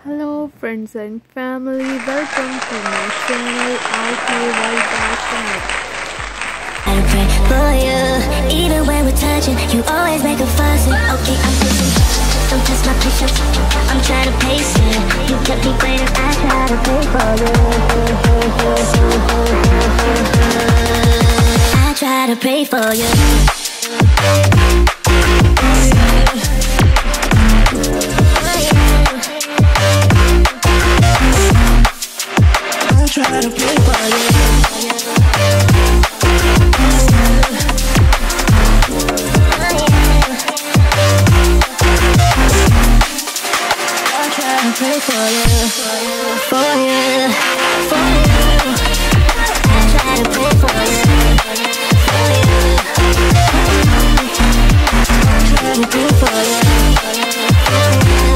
Hello friends and family, welcome to my channel I pray for you, even when we're touching, you always make a fuss. Okay, I'm pushing, don't test my patience, I'm trying to pace it. You kept me waiting, I try to pray for you. I try to pray for you. Try to play for you. I try to pray for you, for you, for you. I try to pray for you, for you. I try to pray for you, for you. I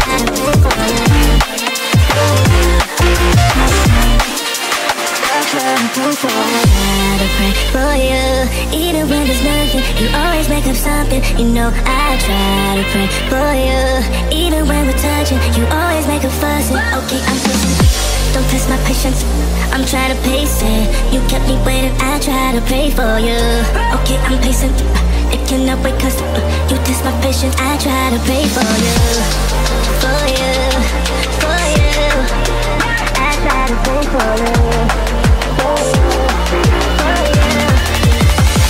try to pray for you. I pray for you, even when there's nothing, you always make up something. You know I try to pray for you, even when we're touching, you always make a fuss. Okay, I'm pushing, don't test my patience, I'm trying to pace it. You kept me waiting, I try to pray for you. Okay, I'm pacing, it cannot wait cause you test my patience. I try to pray for you, for you, for you. I try to pray for you.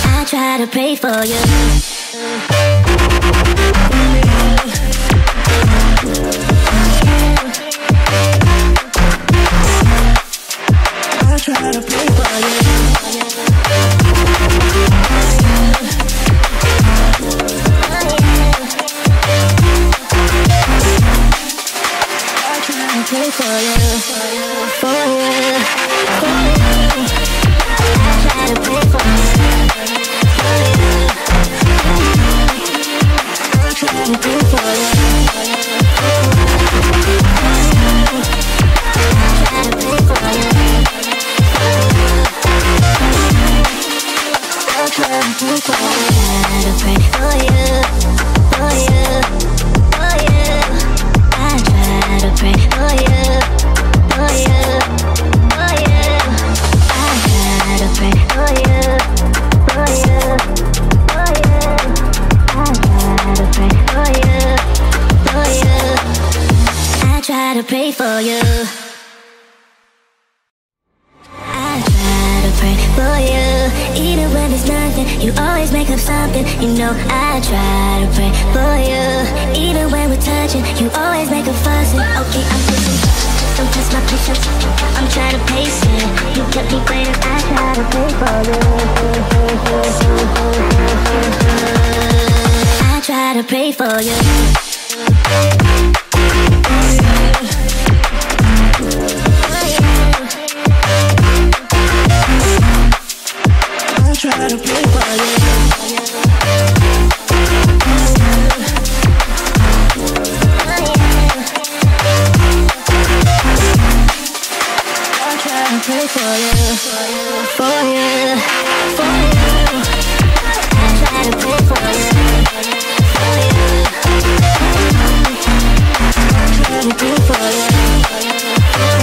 I try to pray for you. I try to pray for you. I try to pray for you, for you, for you. I try to pray for you. I try to pray for you. I try to pray for you. I try to pray for you. I pray for you, for you, for you. I try to pray for you, for you, for you. I try to pray for you, for you, for you. I try to pray for you, for you. I try to pray for you. I try to pray for you, even when there's nothing, you always make up something. You know I try to pray for you, even when we're touching, you always make a fuss. Okay, I'm pushing, don't test my patience, I'm trying to pace it. You kept me waiting, I try to pray for you. I try to pray for you. I try to pray for you. I try to pray for you, for you, for you. I try to pray for you, for you. I try to pray for you, for you.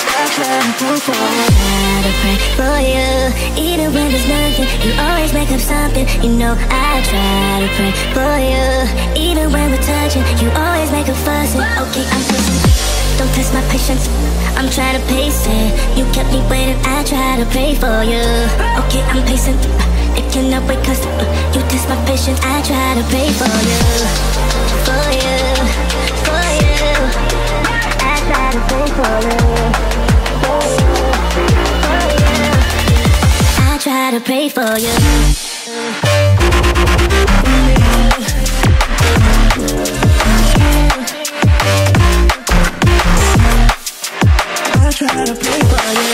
I try to pray for you. I pray for you, even when there's nothing, you always make up something. You know I try to pray for you, even when we're touching, you always make a fuss. Okay, I'm pushing, don't test my patience, I'm trying to pace it. You kept me waiting, I try to pray for you. Okay, I'm pacing, it cannot wait cause you test my patience. I try to pray for you, for you, for you. I try to pray for you. I try to pray for you. I try to pray for you.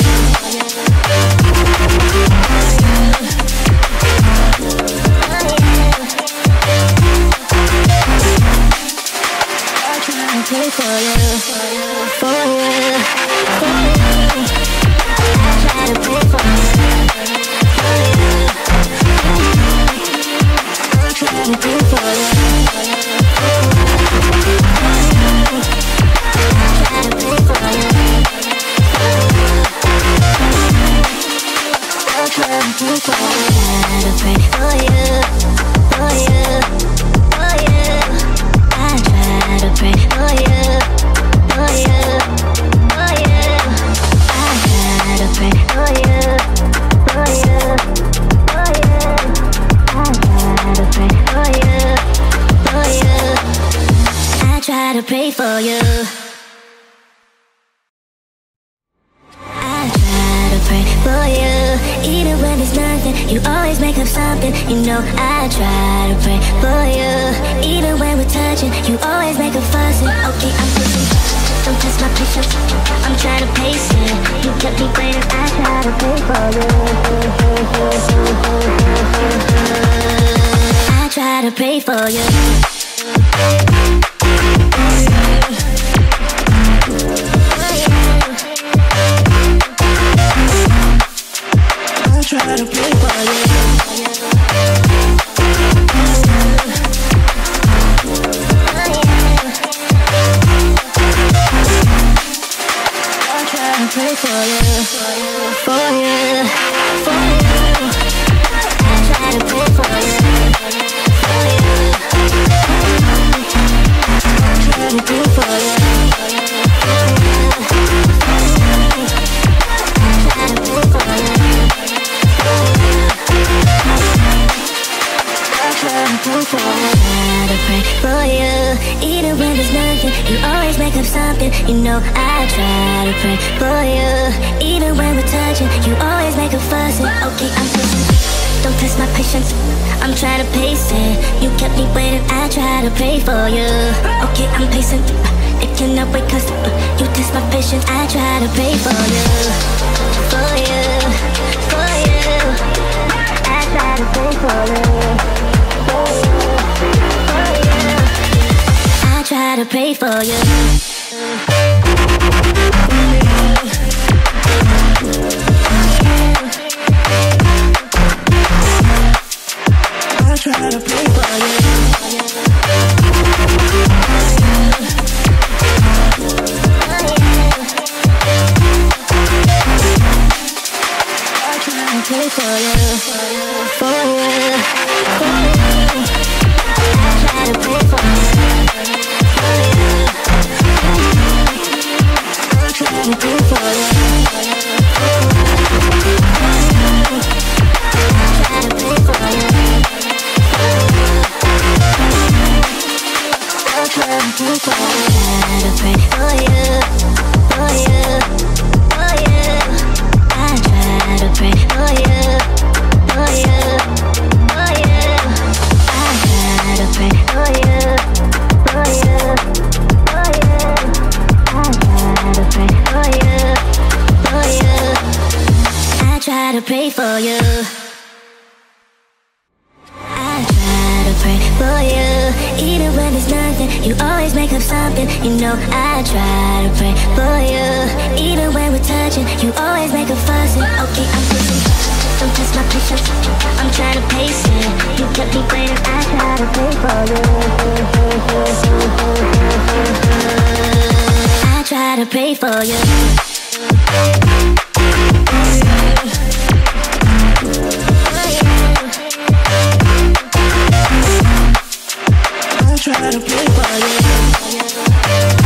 I try to pray for you, for you, for you. I try to pray for you. to pray for you, for you, for you. I try to pray for you, for you, for you. I try to pray for you, for you, for you. I try to pray for you, for you. I try to pray for you. For you, even when there's nothing, you always make up something. You know I try to pray for you. Even when we're touching, you always make a fuss. Okay, I'm pushing, don't test my patience. I'm trying to pace it. You kept me waiting. I try to pray for you. I try to pray for you. Try to play for you. I try to pray for you, for you, for you, for you. I try to pray for you, for you. I try to pray for you, for you, I try to pray for you. To pray for you, even when there's nothing, you always make up something. You know I try to pray for you, even when we're touching, you always make a fuss. Okay, I'm pushing, don't test my patience. I'm trying to pace it. You kept me waiting. I try to pray for you. Okay, I'm pacing. It cannot wait 'cause you test my patience. I try to pray for you, for you, for you. I try to pray for you. I try to pray for you. I try to pray for you. I try to pray for you, for you, for you, for you. I try to pray for you. Pray for you. I try to pray for you, even when there's nothing, you always make up something. You know I try to pray for you, even when we're touching, you always make a fuss. Okay, I'm pushing, don't test my patience. I'm trying to pace it. You kept me waiting. I try to pray for you. I try to pray for you. I try to play for you.